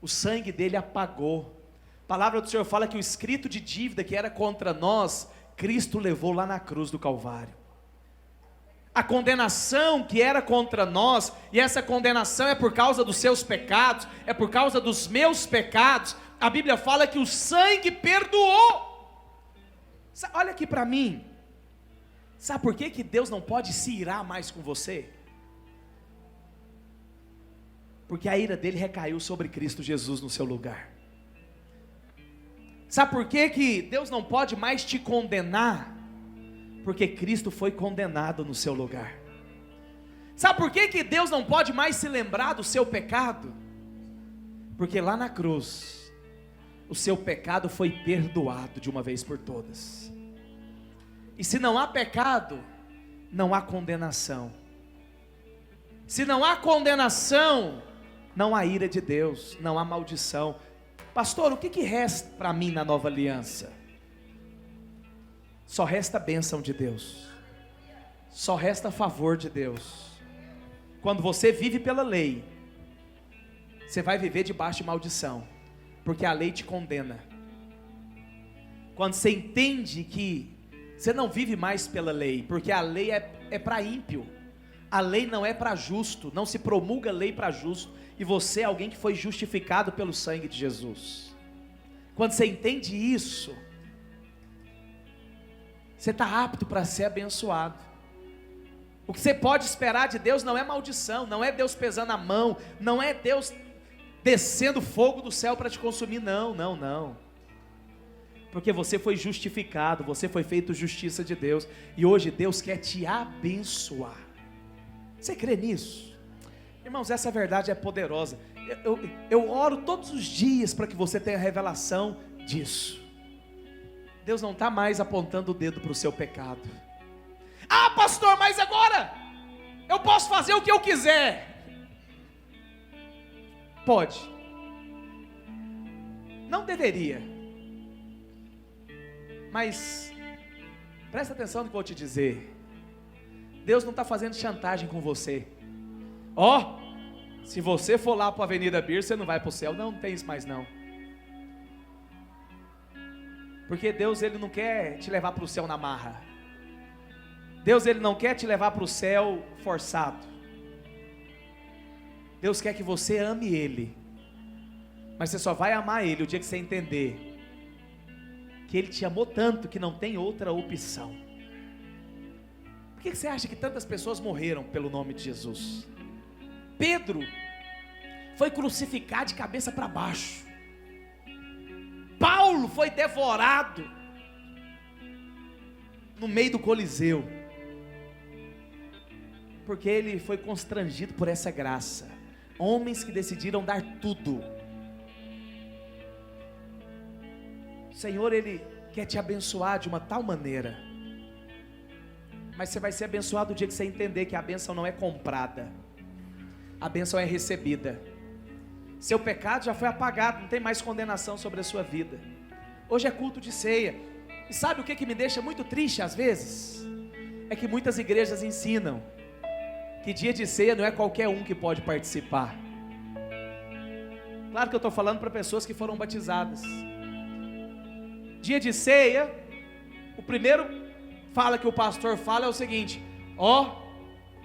o sangue dele apagou. A palavra do Senhor fala que o escrito de dívida que era contra nós, Cristo levou lá na cruz do Calvário. A condenação que era contra nós, e essa condenação é por causa dos seus pecados, é por causa dos meus pecados, a Bíblia fala que o sangue perdoou. Olha aqui para mim, sabe por que Deus não pode se irar mais com você? Porque a ira dele recaiu sobre Cristo Jesus no seu lugar. Sabe por que Deus não pode mais te condenar? Porque Cristo foi condenado no seu lugar. Sabe por que Deus não pode mais se lembrar do seu pecado? Porque lá na cruz, o seu pecado foi perdoado de uma vez por todas. E se não há pecado, não há condenação. Se não há condenação, não há ira de Deus, não há maldição. Pastor, o que resta para mim na nova aliança? Só resta a bênção de Deus, só resta a favor de Deus. Quando você vive pela lei, você vai viver debaixo de maldição, porque a lei te condena. Quando você entende que você não vive mais pela lei, porque a lei é para ímpio, a lei não é para justo, não se promulga lei para justo, e você é alguém que foi justificado pelo sangue de Jesus. Quando você entende isso, você está apto para ser abençoado. O que você pode esperar de Deus não é maldição, não é Deus pesando a mão, não é Deus descendo fogo do céu para te consumir, não. Porque você foi justificado, você foi feito justiça de Deus, e hoje Deus quer te abençoar. Você crê nisso? Irmãos, essa verdade é poderosa. Eu oro todos os dias para que você tenha revelação disso. Deus não está mais apontando o dedo para o seu pecado. Ah, pastor, mas agora eu posso fazer o que eu quiser. Pode. Não deveria. Mas presta atenção no que eu vou te dizer. Deus não está fazendo chantagem com você. Se você for lá para a Avenida Bir, você não vai para o céu. Não tem isso mais não. Porque Deus, Ele não quer te levar para o céu na marra. Deus, Ele não quer te levar para o céu forçado. Deus quer que você ame Ele. Mas você só vai amar Ele o dia que você entender que Ele te amou tanto que não tem outra opção. Por que você acha que tantas pessoas morreram pelo nome de Jesus? Pedro foi crucificado de cabeça para baixo. Paulo foi devorado no meio do Coliseu, porque ele foi constrangido por essa graça. Homens que decidiram dar tudo. O Senhor, Ele quer te abençoar de uma tal maneira, mas você vai ser abençoado o dia que você entender que a bênção não é comprada, a bênção é recebida. Seu pecado já foi apagado, não tem mais condenação sobre a sua vida. Hoje é culto de ceia. E sabe o que me deixa muito triste às vezes? É que muitas igrejas ensinam que dia de ceia não é qualquer um que pode participar. Claro que eu estou falando para pessoas que foram batizadas. Dia de ceia, o primeiro fala que o pastor fala é o seguinte: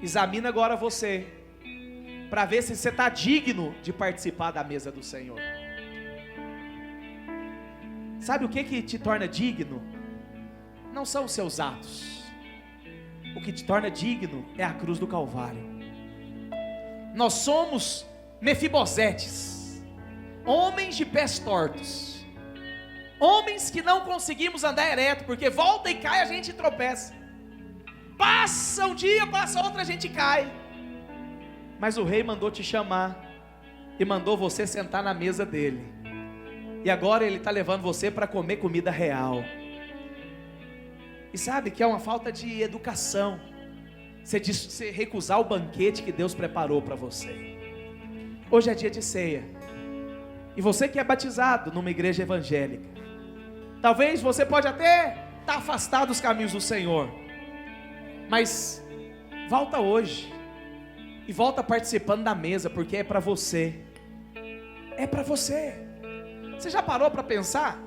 examina agora você, para ver se você está digno de participar da mesa do Senhor. Sabe o que te torna digno? Não são os seus atos. O que te torna digno é a cruz do Calvário. Nós somos Mefibosetes, homens de pés tortos, homens que não conseguimos andar ereto, porque volta e cai, a gente tropeça. Passa um dia, passa outro, a gente cai. Mas o rei mandou te chamar e mandou você sentar na mesa dele. E agora ele está levando você para comer comida real. E sabe que é uma falta de educação você recusar o banquete que Deus preparou para você. Hoje é dia de ceia. E você que é batizado numa igreja evangélica, talvez você pode até estar afastado dos caminhos do Senhor, mas volta hoje e volta participando da mesa, porque é para você. É para você. Você já parou para pensar?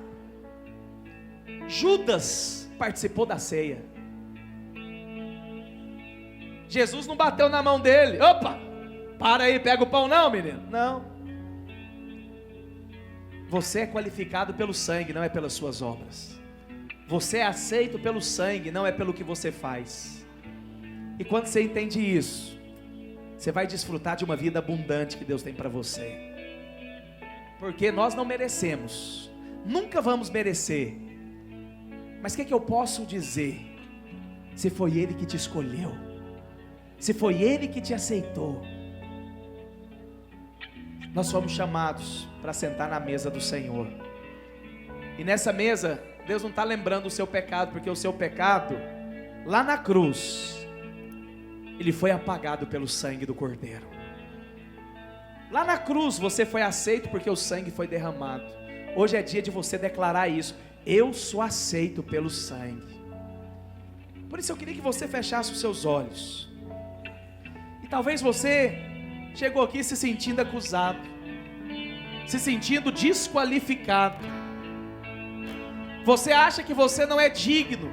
Judas participou da ceia. Jesus não bateu na mão dele. Opa, para aí, pega o pão não, menino. Não. Você é qualificado pelo sangue, não é pelas suas obras. Você é aceito pelo sangue, não é pelo que você faz. E quando você entende isso, você vai desfrutar de uma vida abundante que Deus tem para você. Porque nós não merecemos, nunca vamos merecer. Mas o que eu posso dizer? Se foi Ele que te escolheu, se foi Ele que te aceitou, nós fomos chamados para sentar na mesa do Senhor. E nessa mesa, Deus não está lembrando o seu pecado, porque o seu pecado, lá na cruz, ele foi apagado pelo sangue do Cordeiro. Lá na cruz você foi aceito porque o sangue foi derramado. Hoje é dia de você declarar isso: eu sou aceito pelo sangue. Por isso eu queria que você fechasse os seus olhos. E talvez você chegou aqui se sentindo acusado, se sentindo desqualificado. Você acha que você não é digno.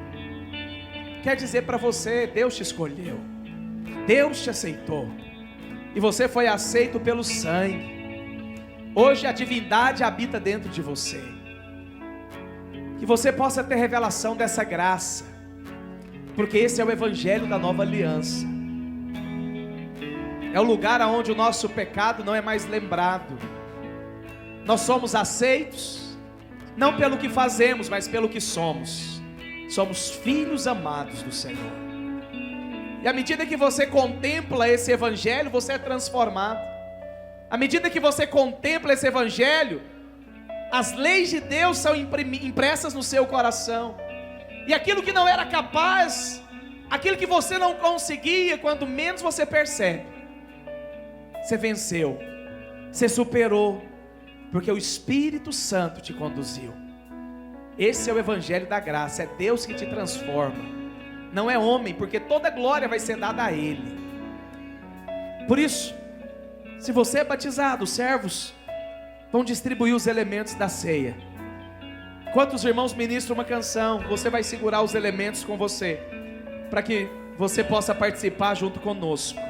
Quer dizer para você: Deus te escolheu, Deus te aceitou, e você foi aceito pelo sangue. Hoje a divindade habita dentro de você. Que você possa ter revelação dessa graça, porque esse é o evangelho da nova aliança. É o lugar onde o nosso pecado não é mais lembrado. Nós somos aceitos, não pelo que fazemos, mas pelo que somos. Somos filhos amados do Senhor. E à medida que você contempla esse evangelho, você é transformado. À medida que você contempla esse evangelho, as leis de Deus são impressas no seu coração. E aquilo que não era capaz, aquilo que você não conseguia, quando menos você percebe, você venceu, você superou, porque o Espírito Santo te conduziu. Esse é o evangelho da graça. É Deus que te transforma, não é homem, porque toda glória vai ser dada a Ele. Por isso, se você é batizado, os servos vão distribuir os elementos da ceia. Enquanto os irmãos ministram uma canção, você vai segurar os elementos com você, para que você possa participar junto conosco.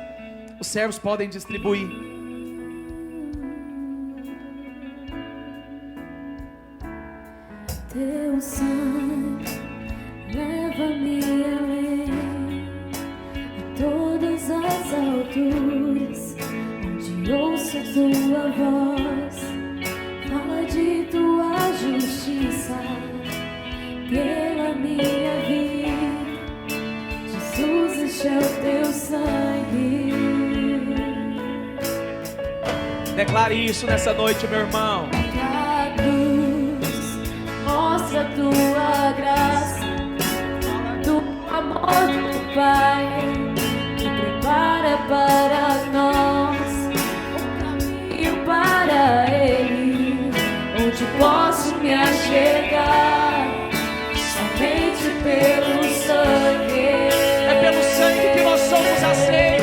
Os servos podem distribuir. Teu sangue leva-me além, a todas as alturas, onde ouço a tua voz, fala de tua justiça, pela minha vida. Jesus, este é o teu sangue. Declare isso nessa noite, meu irmão. Mostra a tua graça, do amor do Pai, que prepara para nós um caminho para Ele, onde posso me achegar, somente pelo sangue. É pelo sangue que nós somos aceitos.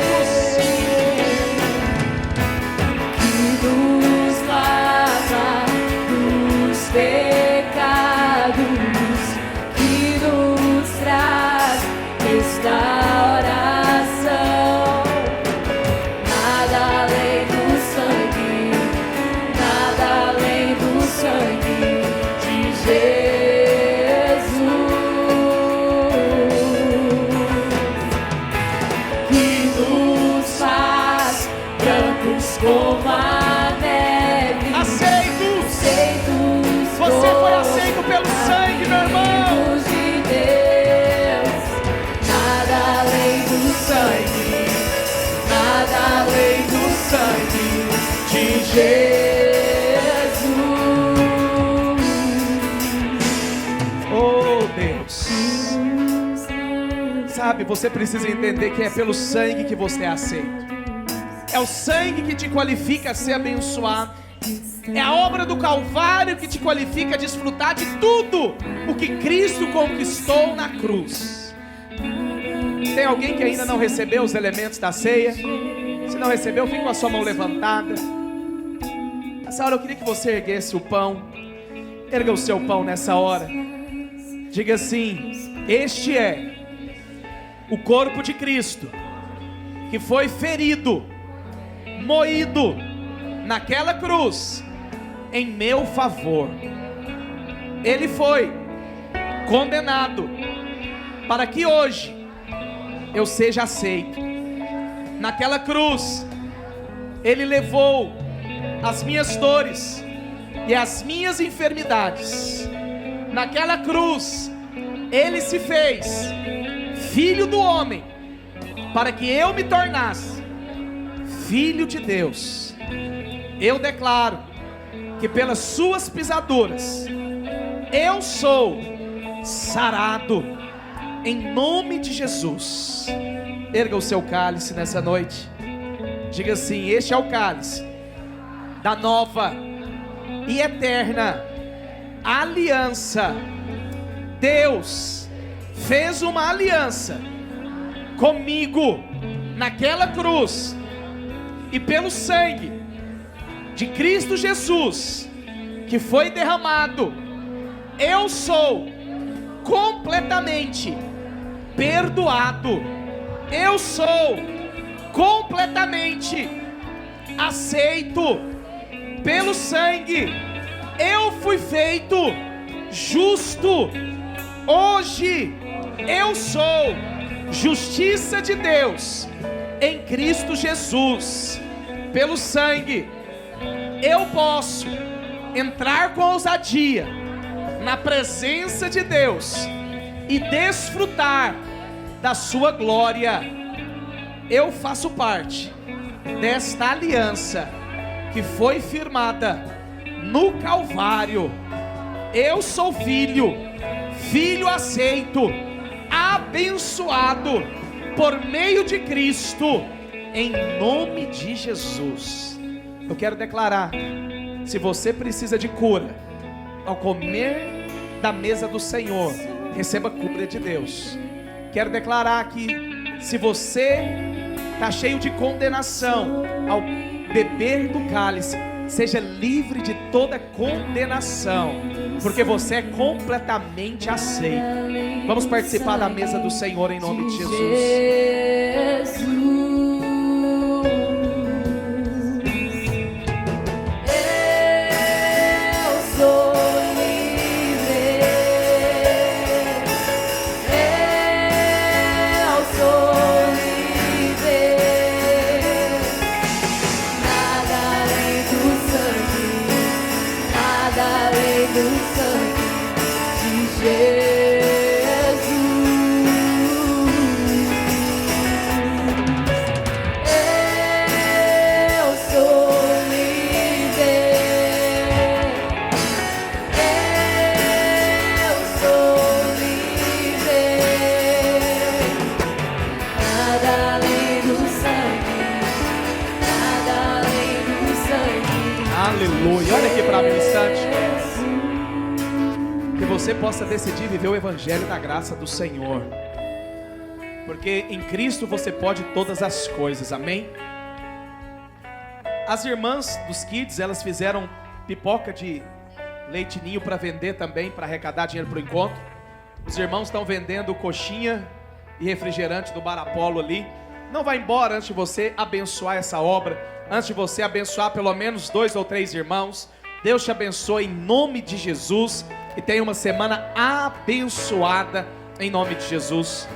Que nos lava dos pecados, que nos traz restauração. Nada além do sangue, nada além do sangue de Jesus, que nos faz brancos como a neve. Aceitos, Você foi aceito pelo sangue, meu irmão. de Deus, nada além do sangue, nada além do sangue de Jesus. Oh Deus, sabe, você precisa entender que é pelo sangue que você é aceito. É o sangue que te qualifica a ser abençoado. É a obra do Calvário que te qualifica a desfrutar de tudo o que Cristo conquistou na cruz. Tem alguém que ainda não recebeu os elementos da ceia? Se não recebeu, fique com a sua mão levantada. Nessa hora eu queria que você erguesse o pão. Erga o seu pão nessa hora. Diga assim: este é o corpo de Cristo, que foi ferido, moído naquela cruz em meu favor. Ele foi condenado para que hoje eu seja aceito. Naquela cruz Ele levou as minhas dores e as minhas enfermidades. Naquela cruz Ele se fez Filho do homem, para que eu me tornasse Filho de Deus. Eu declaro que pelas suas pisaduras eu sou sarado, em nome de Jesus. Erga o seu cálice nessa noite. Diga assim: este é o cálice da nova e eterna aliança. Deus fez uma aliança comigo naquela cruz, e pelo sangue de Cristo Jesus que foi derramado, eu sou completamente perdoado. Eu sou completamente aceito pelo sangue. Eu fui feito justo. Hoje eu sou justiça de Deus em Cristo Jesus. Pelo sangue eu posso entrar com ousadia na presença de Deus e desfrutar da sua glória. Eu faço parte desta aliança que foi firmada no Calvário. Eu sou filho aceito, abençoado por meio de Cristo, em nome de Jesus. Eu quero declarar: se você precisa de cura, ao comer da mesa do Senhor, receba cura de Deus. Quero declarar que se você está cheio de condenação, ao beber do cálice, seja livre de toda condenação, porque você é completamente aceito. Vamos participar da mesa do Senhor em nome de Jesus. Aleluia. Olha aqui para mim um instante. Que você possa decidir viver o evangelho da graça do Senhor, porque em Cristo você pode todas as coisas. Amém? As irmãs dos kids, elas fizeram pipoca de leite ninho para vender também, para arrecadar dinheiro para o encontro. Os irmãos estão vendendo coxinha e refrigerante do Bar Apolo ali. Não vá embora antes de você abençoar essa obra, antes de você abençoar pelo menos 2 ou 3 irmãos. Deus te abençoe em nome de Jesus, e tenha uma semana abençoada em nome de Jesus.